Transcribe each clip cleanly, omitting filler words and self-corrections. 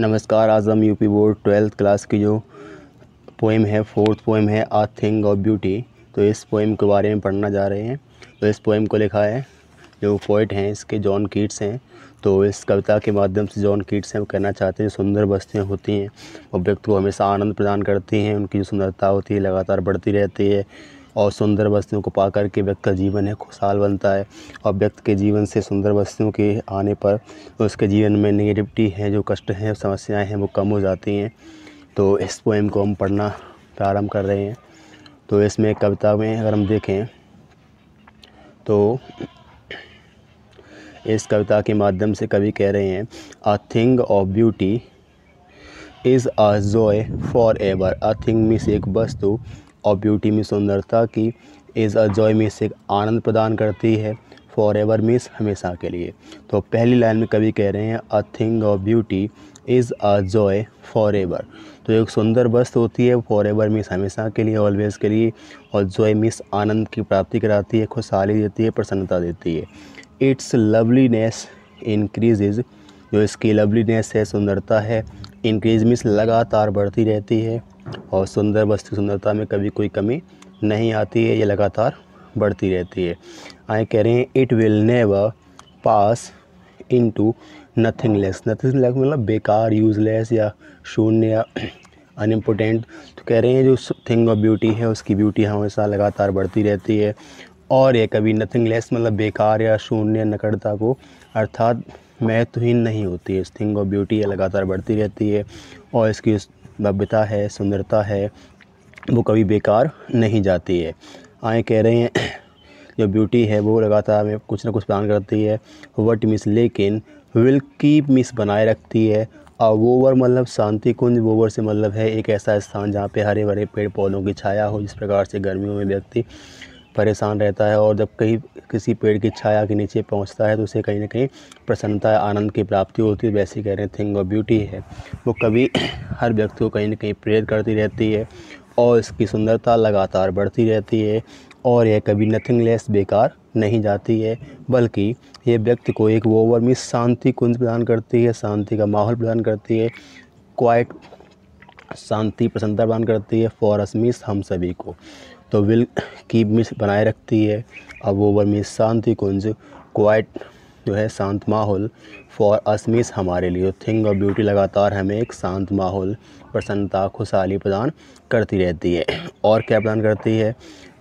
नमस्कार। आज हम यूपी बोर्ड 12th क्लास की जो पोएम है, फोर्थ पोएम है अ थिंग ऑफ ब्यूटी, तो इस पोएम के बारे में पढ़ना जा रहे हैं। तो इस पोएम को लिखा है, जो पोइट हैं इसके जॉन कीट्स हैं। तो इस कविता के माध्यम से जॉन कीट्स हैं वो कहना चाहते हैं, सुंदर वस्तुएं होती हैं वो व्यक्ति को हमेशा आनंद प्रदान करती हैं। उनकी जो सुंदरता होती है लगातार बढ़ती रहती है और सुंदर वस्तुओं को पाकर के व्यक्ति का जीवन है खुशहाल बनता है। और व्यक्ति के जीवन से सुंदर वस्तुओं के आने पर उसके जीवन में नेगेटिविटी है, जो कष्ट हैं, समस्याएं हैं, वो कम हो जाती हैं। तो इस पोएम को हम पढ़ना प्रारंभ कर रहे हैं। तो इसमें कविता में अगर हम देखें तो इस कविता के माध्यम से कवि कह रहे हैं, a thing of beauty is a joy for ever. A thing means एक वस्तु और ब्यूटी में सुंदरता की, इज़ अ जॉय मीन्स एक आनंद प्रदान करती है, फॉर एवर मीन्स हमेशा के लिए। तो पहली लाइन में कवि कह रहे हैं, a thing of beauty is a joy for ever. तो एक सुंदर वस्तु होती है, फॉर एवर मीन्स हमेशा के लिए, ऑलवेज़ के लिए, और जॉय मीन्स आनंद की प्राप्ति कराती है, खुशहाली देती है, प्रसन्नता देती है। इट्स लवलीनेस इंक्रीजेज, जो इसकी लवलीनेस है, सुंदरता है, इंक्रीज मीन्स लगातार बढ़ती रहती है। और सुंदर वस्तु सुंदरता में कभी कोई कमी नहीं आती है, ये लगातार बढ़ती रहती है। आए कह रहे हैं, it will never pass into nothingness. Nothingness मतलब बेकार, यूजलेस या शून्य या अनइम्पोर्टेंट। तो कह रहे हैं जो थिंग ऑफ ब्यूटी है उसकी ब्यूटी हमेशा लगातार बढ़ती रहती है और ये कभी नथिंगलेस मतलब बेकार या शून्य नकड़ता को अर्थात महत्वहीन नहीं होती है। इस थिंग ऑफ ब्यूटी लगातार बढ़ती रहती है और इसकी भव्यता है, सुंदरता है, वो कभी बेकार नहीं जाती है। आए कह रहे हैं जो ब्यूटी है वो लगातार हमें कुछ ना कुछ प्रदान करती है। वट मिस लेकिन, विल कीप मिस बनाए रखती है। वोवर मतलब शांति कुंज, वोवर से मतलब है एक ऐसा स्थान जहाँ पे हरे भरे पेड़ पौधों की छाया हो। जिस प्रकार से गर्मियों में व्यक्ति परेशान रहता है और जब कहीं किसी पेड़ की छाया के नीचे पहुंचता है तो उसे कहीं ना कहीं प्रसन्नता, आनंद की प्राप्ति होती है। वैसे कह रहे हैं थिंग ऑफ ब्यूटी है वो कभी हर व्यक्ति को कहीं ना कहीं प्रेरित करती रहती है और इसकी सुंदरता लगातार बढ़ती रहती है और यह कभी नथिंगलेस बेकार नहीं जाती है, बल्कि ये व्यक्ति को एक ओवर में शांति कुंज प्रदान करती है, शांति का माहौल प्रदान करती है, क्वाइट शांति प्रसन्नता प्रदान करती है, फॉर अस मीन्स हम सभी को। तो विल कीप मिस बनाए रखती है, अब ओवर मीन्स शांति कुंज, क्वाइट जो है शांत माहौल, फॉर अस मीन्स हमारे लिए। थिंग ऑफ ब्यूटी लगातार हमें एक शांत माहौल, प्रसन्नता, खुशहाली प्रदान करती रहती है। और क्या प्रदान करती है,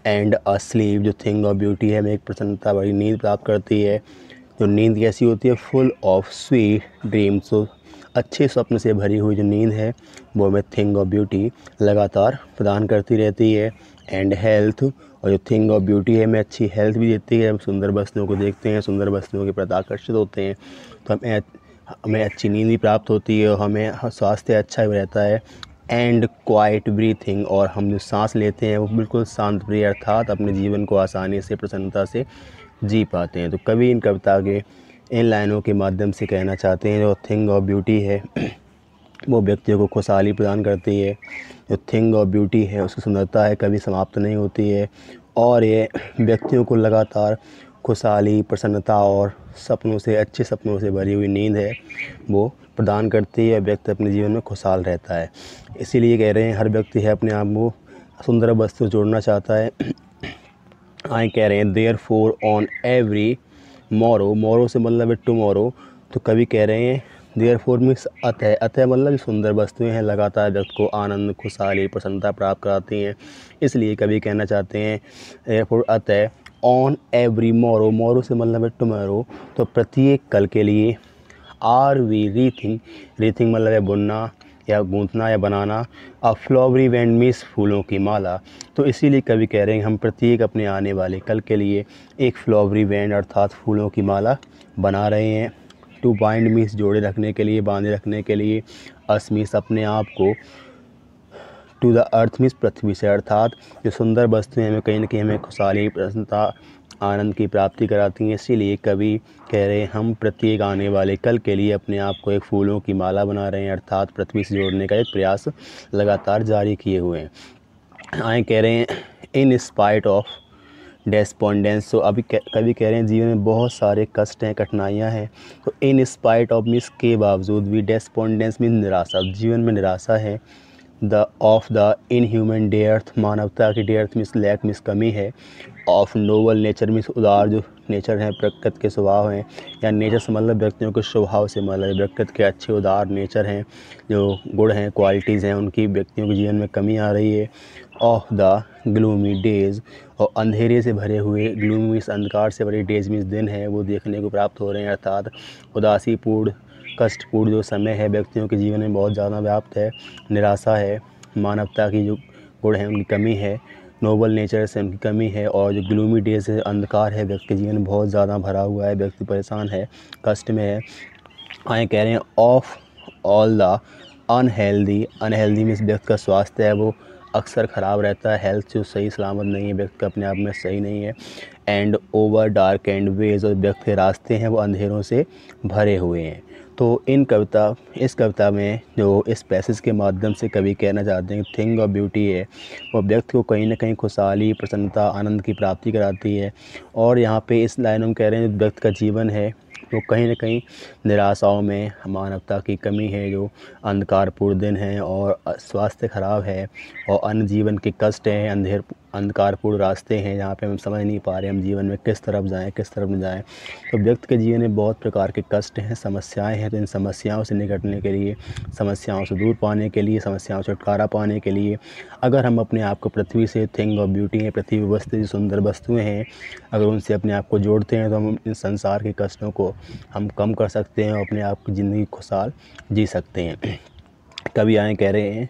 एंड अ स्लीप, जो थिंग ऑफ ब्यूटी है हमें एक प्रसन्नता भरी नींद प्राप्त करती है। जो नींद कैसी होती है, फुल ऑफ स्वीट ड्रीम्स, तो अच्छे स्वप्न से भरी हुई जो नींद है वो हमें थिंग ऑफ ब्यूटी लगातार प्रदान करती रहती है। एंड हेल्थ, और जो थिंग ऑफ ब्यूटी है हमें अच्छी हेल्थ भी देती है। हम सुंदर वस्तुओं को देखते हैं, सुंदर वस्तुओं के प्रति आकर्षित होते हैं तो हमें अच्छी नींद भी प्राप्त होती है और हमें स्वास्थ्य अच्छा भी रहता है। एंड क्वाइट ब्रीथिंग, और हम जो सांस लेते हैं वो बिल्कुल शांत प्रिय अर्थात अपने जीवन को आसानी से, प्रसन्नता से जी पाते हैं। तो कवि इन कविता के इन लाइनों के माध्यम से कहना चाहते हैं जो थिंग ऑफ ब्यूटी है वो व्यक्तियों को खुशहाली प्रदान करती है। जो थिंग ऑफ ब्यूटी है उसकी सुंदरता है कभी समाप्त नहीं होती है और ये व्यक्तियों को लगातार खुशहाली, प्रसन्नता और सपनों से, अच्छे सपनों से भरी हुई नींद है वो प्रदान करती है। व्यक्ति अपने जीवन में खुशहाल रहता है। इसीलिए कह रहे हैं हर व्यक्ति है अपने आप को सुंदर वस्तु जोड़ना चाहता है। आए कह रहे हैं, देयर फोर ऑन एवरी मोरो, मोरो से मतलब है टुमारो। तो कवि कह रहे हैं देयर फोर मीन्स अतः, अतः मतलब सुंदर वस्तुएं हैं लगातार व्यक्ति को आनंद, खुशहाली, प्रसन्नता प्राप्त कराती हैं। इसलिए कवि कहना चाहते हैं देयर फोर अतः ऑन एवरी मोरो, मोरो से मतलब है टुमारो, तो प्रत्येक कल के लिए, आर वी रीथिंग, रीथिंग मतलब है बुनना या गूंथना या बनाना, अ फ्लावरी बैंड मीन्स फूलों की माला। तो इसीलिए कवि कह रहे हैं हम प्रत्येक अपने आने वाले कल के लिए एक फ्लावरी बैंड अर्थात फूलों की माला बना रहे हैं। टू बाइंड मीन्स जोड़े रखने के लिए, बांधे रखने के लिए, अस मीन्स अपने आप को, टू द अर्थ मीन्स पृथ्वी से, अर्थात जो सुंदर वस्तुएं हमें कहीं ना कहीं हमें खुशहाली, प्रसन्नता, आनंद की प्राप्ति कराती हैं। इसीलिए कवि कह रहे हैं हम प्रत्येक आने वाले कल के लिए अपने आप को एक फूलों की माला बना रहे हैं अर्थात पृथ्वी से जोड़ने का एक प्रयास लगातार जारी किए हुए हैं। आए कह रहे हैं इन स्पाइट ऑफ डेस्पोंडेंस, तो अभी कवि कह रहे हैं जीवन में बहुत सारे कष्ट हैं, कठिनाइयाँ हैं, तो इन स्पाइट ऑफ मीन्स के बावजूद भी, डेस्पोंडेंस मीन्स निराशा, जीवन में निराशा है। The of the inhuman dearth, मानवता की डेयर्थ मीन्स लैक मीन्स कमी है। ऑफ नोबल नेचर मीन्स उदार जो नेचर हैं, प्रकृति के स्वभाव हैं, या नेचर से मतलब व्यक्तियों के स्वभाव से मतलब प्रकृति के अच्छे उदार नेचर हैं, जो गुण हैं, क्वालिटीज़ हैं, उनकी व्यक्तियों के जीवन में कमी आ रही है। ऑफ द ग्लूमी डेज़, और अंधेरे से भरे हुए, ग्लूमी मीन्स अंधकार से भरे, डेज मीन्स दिन है, वो देखने को प्राप्त हो रहे हैं, अर्थात उदासीपूर्ण कष्टपूर्ण जो समय है व्यक्तियों के जीवन में बहुत ज़्यादा व्याप्त है। निराशा है, मानवता की जो गुण हैं उनकी कमी है, नोबल नेचर से उनकी कमी है, और जो ग्लूमी डेज से अंधकार है व्यक्ति के जीवन में बहुत ज़्यादा भरा हुआ है, व्यक्ति परेशान है, कष्ट में है। आए कह रहे हैं of all the unhealthy, unhealthy means व्यक्ति का स्वास्थ्य है वो अक्सर ख़राब रहता है, हेल्थ जो सही सलामत नहीं है, व्यक्ति का अपने आप में सही नहीं है। And over dark and ways, और व्यक्ति के रास्ते हैं वो अंधेरों से भरे हुए हैं। तो इस कविता में जो इस पैसेज के माध्यम से कवि कहना चाहते हैं थिंग ऑफ ब्यूटी है, वो व्यक्ति को कहीं ना कहीं खुशहाली, प्रसन्नता, आनंद की प्राप्ति कराती है। और यहाँ पे इस लाइनों में कह रहे हैं जो व्यक्ति का जीवन है वो कहीं ना कहीं निराशाओं में, मानवता की कमी है, जो अंधकारपूर्ण दिन है और स्वास्थ्य खराब है, और अन्य जीवन के कष्ट हैं, अंधकारपूर्ण रास्ते हैं जहाँ पे हम समझ नहीं पा रहे हम जीवन में किस तरफ जाएं, किस तरफ न जाएं। तो व्यक्ति के जीवन में बहुत प्रकार के कष्ट हैं, समस्याएं हैं, तो इन समस्याओं से निपटने के लिए, समस्याओं से दूर पाने के लिए, समस्याओं से छुटकारा पाने के लिए, अगर हम अपने आप को पृथ्वी से, थिंग ऑफ ब्यूटी है, पृथ्वी वस्तु जो सुंदर वस्तुएँ हैं, अगर उनसे अपने आप को जोड़ते हैं तो हम इन संसार के कष्टों को हम कम कर सकते हैं और अपने आप की ज़िंदगी खुशहाल जी सकते हैं। कवि आए कह रहे हैं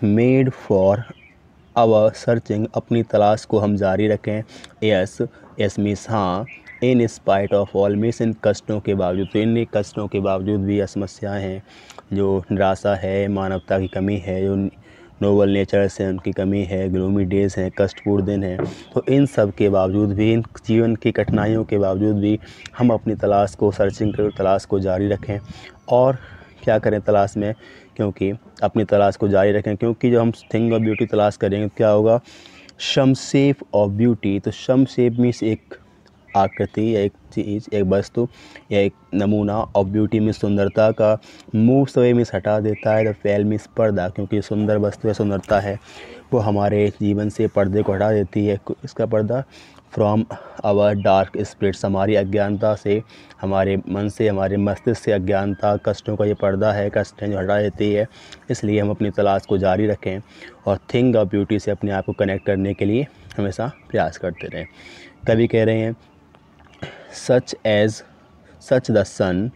मेड फॉर आवर सर्चिंग, अपनी तलाश को हम जारी रखें। यस मीन्स हाँ, in spite of all means in कष्टों के बावजूद, तो इन कष्टों के बावजूद भी समस्याएं हैं, जो निराशा है, मानवता की कमी है, जो नोबल नेचर से उनकी कमी है, ग्लूमी डेज हैं, कष्टपूर्ण दिन हैं, तो इन सब के बावजूद भी, इन जीवन की कठिनाइयों के बावजूद भी हम अपनी तलाश को, सर्चिंग कर तलाश को जारी रखें। और क्या करें तलाश में, क्योंकि अपनी तलाश को जारी रखें, क्योंकि जो हम थिंग ऑफ ब्यूटी तलाश करेंगे तो क्या होगा, सम शेप ऑफ ब्यूटी, तो सम शेप मीन्स एक आकृति या एक चीज़, एक वस्तु या एक नमूना, ऑफ ब्यूटी में सुंदरता का, मूव्स अवे मीन्स हटा देता है, द फेल मीन्स पर्दा, क्योंकि सुंदर वस्तु है, सुंदरता है, वो हमारे जीवन से पर्दे को हटा देती है। इसका पर्दा फ्रॉम आवर डार्क स्पिरिट्स, हमारी अज्ञानता से, हमारे मन से, हमारे मस्तिष्क से अज्ञानता, कष्टों का ये पर्दा है, कष्ट है जो हटा देती है। इसलिए हम अपनी तलाश को जारी रखें और थिंग ऑफ ब्यूटी से अपने आप को कनेक्ट करने के लिए हमेशा प्रयास करते रहें। कवि कह रहे हैं सच द सन,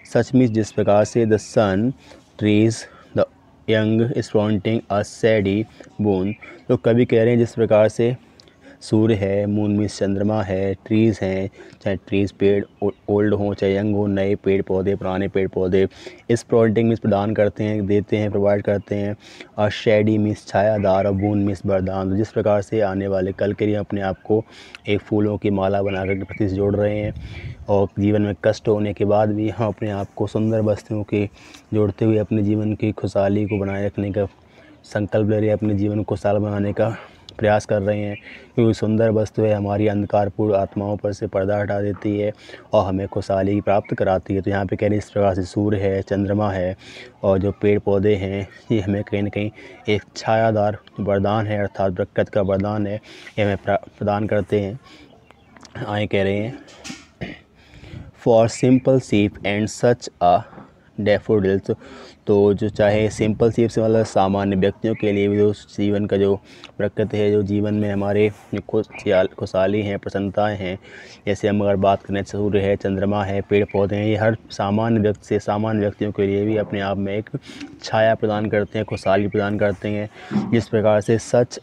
सच मीन्स जिस प्रकार से, the sun trees the young sprouting a shady boon, तो कवि कह रहे हैं जिस प्रकार से सूर्य है, मून मीन्स चंद्रमा है, ट्रीज़ हैं, चाहे ट्रीज़ पेड़ ओल्ड हों चाहे यंग हो, नए पेड़ पौधे, पुराने पेड़ पौधे, स्प्राउटिंग मीन्स प्रदान करते हैं, देते हैं, प्रोवाइड करते हैं, और शेडी मीन्स छायादार, और बून मीन्स वरदान। तो जिस प्रकार से आने वाले कल के लिए अपने आप को एक फूलों की माला बनाकर के प्रति से जोड़ रहे हैं, और जीवन में कष्ट होने के बाद भी हम अपने आप को सुंदर वस्तुओं के जोड़ते हुए अपने जीवन की खुशहाली को बनाए रखने का संकल्प ले रहे हैं, अपने जीवन को खुशहाल बनाने का प्रयास कर रहे हैं, क्योंकि सुंदर वस्तु है हमारी अंधकारपूर्ण आत्माओं पर से पर्दा हटा देती है और हमें खुशहाली प्राप्त कराती है। तो यहाँ पे कह रहे इस प्रकार से सूर्य है, चंद्रमा है, और जो पेड़ पौधे हैं, ये हमें कहीं ना कहीं एक छायादार वरदान है, अर्थात प्रकृति का वरदान है, ये हमें प्रदान करते हैं। आए कह रहे हैं for simple sheep and such a daffodils, तो जो चाहे सिंपल शीप से मतलब सामान्य व्यक्तियों के लिए भी जो जीवन का जो प्रकृति है, जो जीवन में हमारे खुशहाली हैं, प्रसन्नताएं हैं, जैसे हम अगर बात करें सूर्य है, चंद्रमा है, पेड़ पौधे हैं, ये हर सामान्य व्यक्ति से सामान्य व्यक्तियों के लिए भी अपने आप में एक छाया प्रदान करते हैं, खुशहाली प्रदान करते हैं। जिस प्रकार से सच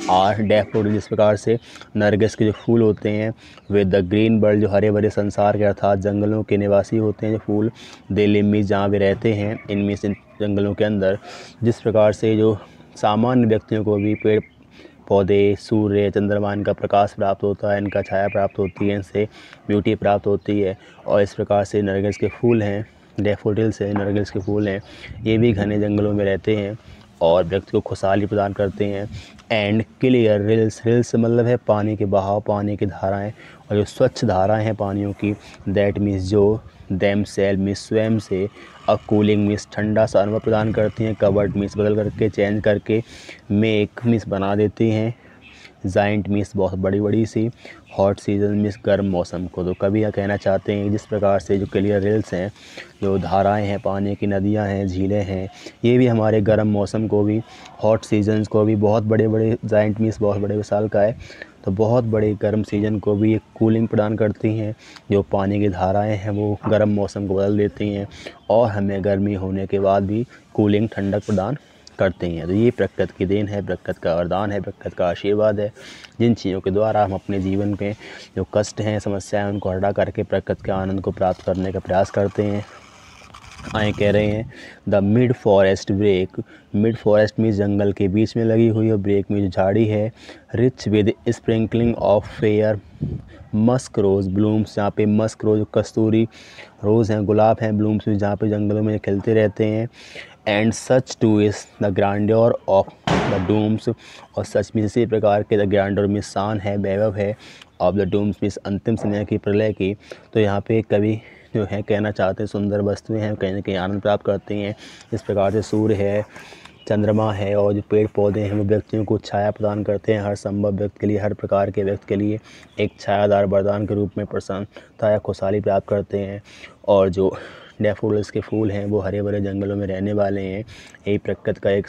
आर डैफोडिल, जिस प्रकार से नरगिस के जो फूल होते हैं, वे द ग्रीन बर्ड, जो हरे भरे संसार के अर्थात जंगलों के निवासी होते हैं, जो फूल दे लिम्मी जहाँ वे रहते हैं, इनमें से जंगलों के अंदर, जिस प्रकार से जो सामान्य व्यक्तियों को भी पेड़ पौधे, सूर्य, चंद्रमा, इनका प्रकाश प्राप्त होता है, इनका छाया प्राप्त होती है, इनसे ब्यूटी प्राप्त होती है, और इस प्रकार से नरगिस के फूल हैं, डैफोडिल्स हैं, नरगिस के फूल हैं, ये भी घने जंगलों में रहते हैं और व्यक्ति को खुशहाली प्रदान करते हैं। एंड क्लियर रिल्स, रिल्स मतलब है पानी के बहाव, पानी की धाराएं, और जो स्वच्छ धाराएं हैं पानियों की, दैट मीन्स जो दैम सेल्फ मीन्स स्वयं से, अ कूलिंग मीन्स ठंडा सा अनुभव प्रदान करती हैं, कवर्ड मीन्स बदल करके, चेंज करके, मेक मीन्स बना देती हैं, जाइंट मीन्स बहुत बड़ी बड़ी सी, हॉट सीजन मीन्स गर्म मौसम को। तो कभी यह कहना चाहते हैं जिस प्रकार से जो क्लियर रिल्स हैं, जो धाराएं हैं पानी की, नदियां हैं, झीलें हैं, ये भी हमारे गर्म मौसम को भी, हॉट सीजन्स को भी, बहुत बड़े बड़े, जाइंट मीन्स बहुत बड़े विशाल का है, तो बहुत बड़े गर्म सीजन को भी एक कूलिंग प्रदान करती हैं। जो पानी की धाराएं हैं वो गर्म मौसम को बदल देती हैं और हमें गर्मी होने के बाद भी कूलिंग, ठंडक प्रदान करते हैं। तो ये प्रकृति की देन है, प्रकृति का वरदान है, प्रकृति का आशीर्वाद है, जिन चीज़ों के द्वारा हम अपने जीवन के जो कष्ट हैं, समस्याएं, उनको हटा करके प्रकृति के आनंद को प्राप्त करने का प्रयास करते हैं। आए कह रहे हैं the mid forest brake, mid forest में जंगल के बीच में लगी हुई, और ब्रेक में जो झाड़ी है, rich with sprinkling of fair musk rose blooms, जहाँ पे मस्क रोज़, कस्तूरी रोज़ हैं, गुलाब हैं, ब्लूम्स भी जहाँ पे जंगलों में खिलते रहते हैं। And such too is the grandeur of the dooms, और सच में इसी प्रकार के, द ग्रांड्योर में शान है, वैभव है, ऑफ द डूम्स में अंतिम समय की, प्रलय की। तो यहाँ पे कवि जो है कहना चाहते हैं सुंदर वस्तुएं हैं, कहीं ना कहीं आनंद प्राप्त करती हैं। इस प्रकार से सूर्य है, चंद्रमा है, और जो पेड़ पौधे हैं वो व्यक्तियों को छाया प्रदान करते हैं, हर संभव व्यक्ति के लिए, हर प्रकार के व्यक्ति के लिए एक छायादार वरदान के रूप में प्रसन्नता या खुशहाली प्राप्त करते हैं। और जो डैफोडिल्स के फूल हैं वो हरे भरे जंगलों में रहने वाले हैं, यही प्रकृति का एक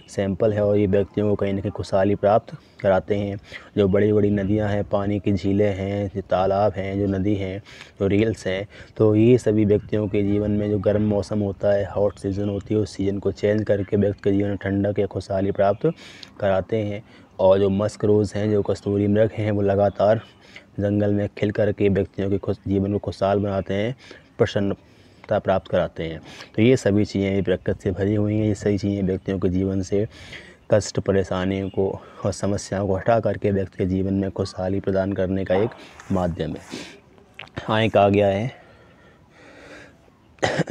सैंपल है, और ये व्यक्तियों को कहीं ना कहीं खुशहाली प्राप्त कराते हैं। जो बड़ी बड़ी नदियां हैं, पानी की झीलें हैं, जो तालाब हैं, जो नदी हैं, जो रील्स हैं, तो ये सभी व्यक्तियों के जीवन में जो गर्म मौसम होता है, हॉट सीज़न होती है, उस सीज़न को चेंज करके व्यक्ति के जीवन में ठंडक या खुशहाली प्राप्त कराते हैं। और जो मस्क रोज़ हैं, जो कस्तूरी मृग हैं, वो लगातार जंगल में खिल करके व्यक्तियों के जीवन को खुशहाल बनाते हैं, प्रसन्नता प्राप्त कराते हैं। तो ये सभी चीज़ें प्रकृति से भरी हुई हैं, ये सभी चीज़ें व्यक्तियों के जीवन से कष्ट, परेशानियों को और समस्याओं को हटा करके व्यक्ति के जीवन में खुशहाली प्रदान करने का एक माध्यम है। हाँ, एक आ गया है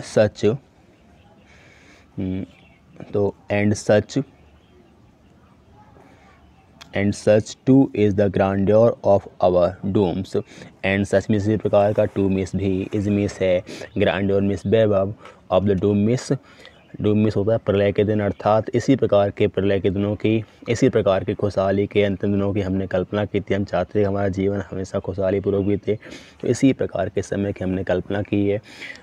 सच, तो and such too is the grandeur of our dooms. And सच में इसी प्रकार का, टू मिस भी, इज मिस है, ग्रांड्योर मिस वैभव, ऑफ द डूम मिस होता है प्रलय के दिन, अर्थात इसी प्रकार के प्रलय के दिनों की, इसी प्रकार की खुशहाली के अंतिम दिनों की हमने कल्पना की थी। हम चाहते थे हमारा जीवन हमेशा खुशहाली पूर्वक बीते, तो इसी प्रकार के समय की हमने कल्पना की है।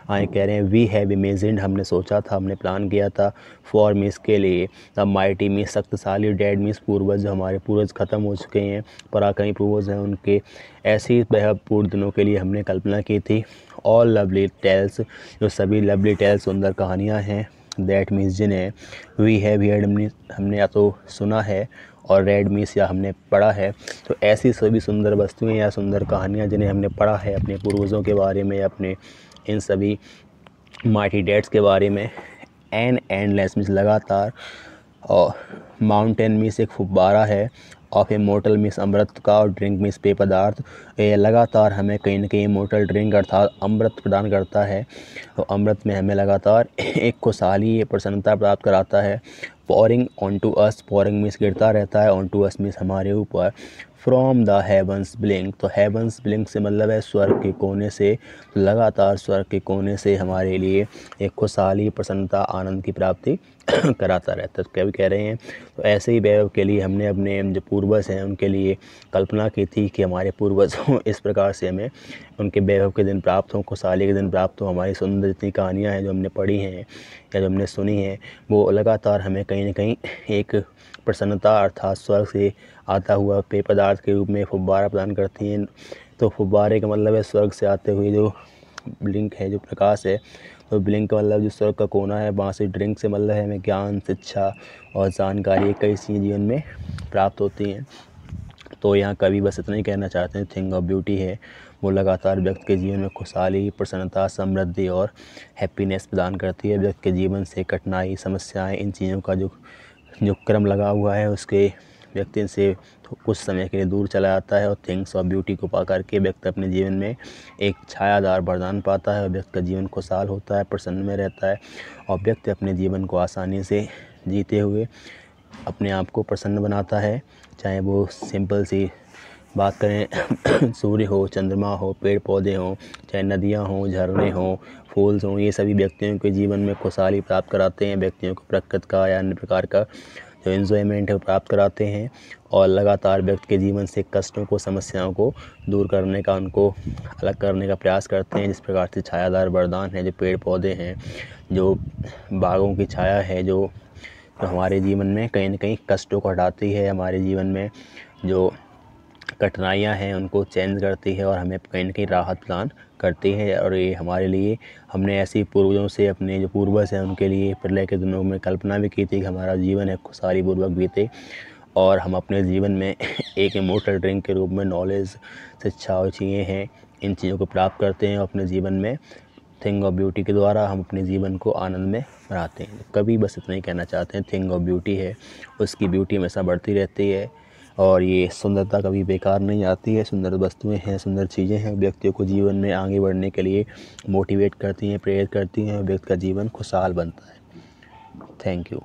आए कह रहे हैं वी हैव इमेजिन्ड, हमने सोचा था, हमने प्लान किया था, फॉर मिस के लिए, द माइटी मिस शक्तिशाली, डेड मिस पूर्वज, जो हमारे पूर्वज खत्म हो चुके हैं, पराक्रमी पूर्वज हैं, उनके ऐसी पूर्व दिनों के लिए हमने कल्पना की थी। ऑल लवली टेल्स, जो सभी लवली टेल्स, सुंदर कहानियाँ हैं, दैट मीन्स जिन्हें, वी हैव हेard हमने या तो सुना है, और रेड मीन्स या हमने पढ़ा है। तो ऐसी सभी सुंदर वस्तुएं या सुंदर कहानियाँ जिन्हें हमने पढ़ा है अपने पूर्वजों के बारे में, अपने इन सभी माइटी डेड्स के बारे में। एन एंडलेस मीन्स लगातार, और माउंटेन मीन्स एक फुब्बारा है, ऑफ ए मोटल मीन्स अमृत का, और ड्रिंक मीन्स पेय पदार्थ। ये लगातार हमें कहीं ना कहीं मोटल ड्रिंक अर्थात अमृत प्रदान करता है, तो अमृत में हमें लगातार एक खुशहाली, प्रसन्नता प्राप्त कराता है। Pouring on to us, pouring means गिरता रहता है, ऑन टू अस मीन्स हमारे ऊपर। फ्रॉम द हेवंस ब्लिंक, तो हेवंस ब्लिंक से मतलब है स्वर्ग के कोने से, तो लगातार स्वर्ग के कोने से हमारे लिए एक खुशहाली, प्रसन्नता, आनंद की प्राप्ति कराता रहता है। तो कभी कह रहे हैं तो ऐसे ही वैभव के लिए हमने अपने जो पूर्वज हैं उनके लिए कल्पना की थी कि हमारे पूर्वज हों, इस प्रकार से हमें उनके वैभव के दिन प्राप्त हों, खुशहाली के दिन प्राप्त हों। हमारी सुंदर जितनी कहानियाँ हैं जो हमने पढ़ी हैं या जो हमने सुनी हैं, वो लगातार हमें कहीं ना कहीं एक प्रसन्नता अर्थात स्वर्ग से आता हुआ पेय पदार्थ के रूप में फुब्बारा प्रदान करती हैं। तो फुब्बारे का मतलब है स्वर्ग से आते हुए जो ब्लिंक है, जो प्रकाश है, तो ब्लिंक का मतलब जो स्वर्ग का कोना है, वहाँ से ड्रिंक से मतलब है हमें ज्ञान, शिक्षा और जानकारी, कई चीज़ें जीवन में प्राप्त होती हैं। तो यहाँ कवि बस इतना ही कहना चाहते हैं, थिंग ऑफ ब्यूटी है वो लगातार व्यक्ति के जीवन में खुशहाली, प्रसन्नता, समृद्धि और हैप्पीनेस प्रदान करती है। व्यक्ति के जीवन से कठिनाई, समस्याएं, इन चीज़ों का जो क्रम लगा हुआ है उसके व्यक्ति से कुछ समय के लिए दूर चला जाता है, और थिंग्स ऑफ ब्यूटी को पा करके व्यक्ति अपने जीवन में एक छायादार वरदान पाता है, और व्यक्ति का जीवन खुशहाल होता है, प्रसन्न में रहता है, और व्यक्ति अपने जीवन को आसानी से जीते हुए अपने आप को प्रसन्न बनाता है। चाहे वो सिंपल सी बात करें सूर्य हो, चंद्रमा हो, पेड़ पौधे हों, चाहे नदियाँ हों, झरने हों, फूल्स हों, ये सभी व्यक्तियों के जीवन में खुशहाली प्राप्त कराते हैं। व्यक्तियों को प्रकृति का या अन्य प्रकार का जो एन्जॉयमेंट है वो प्राप्त कराते हैं और लगातार व्यक्ति के जीवन से कष्टों को, समस्याओं को दूर करने का, उनको अलग करने का प्रयास करते हैं। जिस प्रकार से छायादार वरदान है, जो पेड़ पौधे हैं, जो बागों की छाया है, जो हमारे जीवन में कहीं न कहीं कष्टों को हटाती है, हमारे जीवन में जो कठिनाइयाँ हैं उनको चेंज करती है और हमें कहीं न कहीं राहत प्रदान करती है। और ये हमारे लिए, हमने ऐसे पूर्वजों से, अपने जो पूर्वज हैं उनके लिए प्रलय के दिनों में कल्पना भी की थी कि हमारा जीवन है खुशहाली पूर्वक बीते और हम अपने जीवन में एक इमोर्टल ड्रिंक के रूप में नॉलेज, शिक्षा और चीज़ें हैं, इन चीज़ों को प्राप्त करते हैं और अपने जीवन में थिंग ऑफ ब्यूटी के द्वारा हम अपने जीवन को आनंद में बनाते हैं। कभी बस इतना ही कहना चाहते हैं, थिंग ऑफ ब्यूटी है, उसकी ब्यूटी हमेशा बढ़ती रहती है और ये सुंदरता कभी बेकार नहीं आती है। सुंदर वस्तुएं हैं, सुंदर चीज़ें हैं, व्यक्तियों को जीवन में आगे बढ़ने के लिए मोटिवेट करती हैं, प्रेरित करती हैं, व्यक्ति का जीवन खुशहाल बनता है। Thank you.